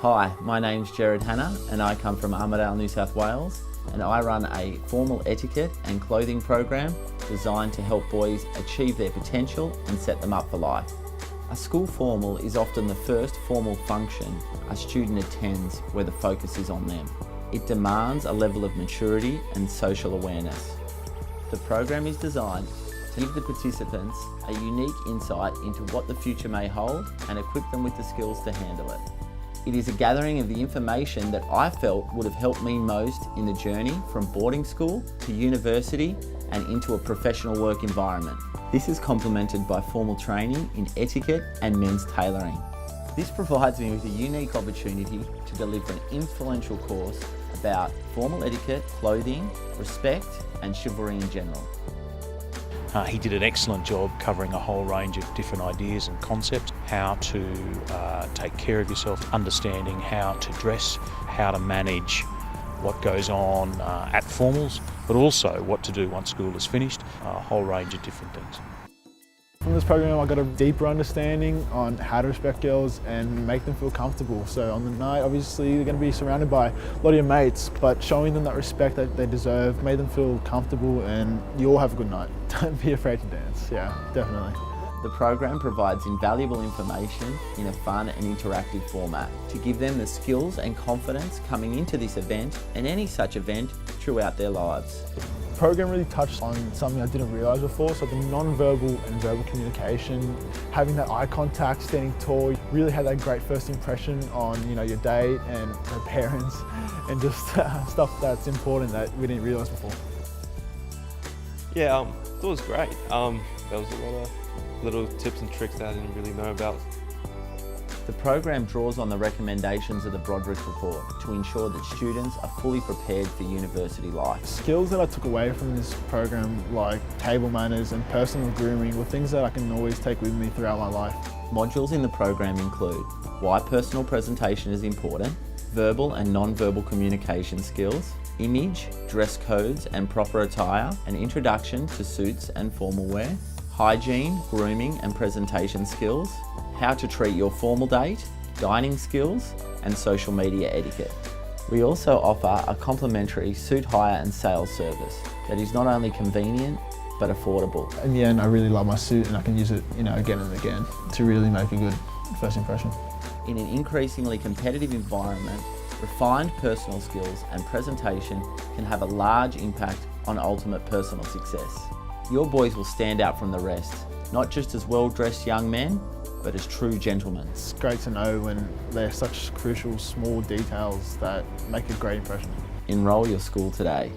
Hi, my name's Jared Hanna and I come from Armidale, New South Wales, and I run a formal etiquette and clothing program designed to help boys achieve their potential and set them up for life. A school formal is often the first formal function a student attends where the focus is on them. It demands a level of maturity and social awareness. The program is designed to give the participants a unique insight into what the future may hold and equip them with the skills to handle it. It is a gathering of the information that I felt would have helped me most in the journey from boarding school to university and into a professional work environment. This is complemented by formal training in etiquette and men's tailoring. This provides me with a unique opportunity to deliver an influential course about formal etiquette, clothing, respect and chivalry in general. He did an excellent job covering a whole range of different ideas and concepts, how to take care of yourself, understanding how to dress, how to manage what goes on at formals, but also what to do once school is finished, a whole range of different things. From this program I got a deeper understanding on how to respect girls and make them feel comfortable. So on the night obviously you're going to be surrounded by a lot of your mates, but showing them that respect that they deserve, made them feel comfortable, and you all have a good night. Don't be afraid to dance, yeah, definitely. The program provides invaluable information in a fun and interactive format to give them the skills and confidence coming into this event and any such event throughout their lives. The program really touched on something I didn't realise before, so the non-verbal and verbal communication, having that eye contact, standing tall, really had that great first impression on your date and her parents, and just stuff that's important that we didn't realise before. Yeah, it was great. There was a lot of little tips and tricks that I didn't really know about. The program draws on the recommendations of the Broderick Report to ensure that students are fully prepared for university life. Skills that I took away from this program, like table manners and personal grooming, were things that I can always take with me throughout my life. Modules in the program include why personal presentation is important, verbal and non-verbal communication skills, image, dress codes and proper attire, an introduction to suits and formal wear, hygiene, grooming and presentation skills, how to treat your formal date, dining skills and social media etiquette. We also offer a complimentary suit hire and sales service that is not only convenient but affordable. In the end I really love my suit and I can use it again and again to really make a good first impression. In an increasingly competitive environment, refined personal skills and presentation can have a large impact on ultimate personal success. Your boys will stand out from the rest, not just as well-dressed young men, but as true gentlemen. It's great to know when there are such crucial small details that make a great impression. Enroll your school today.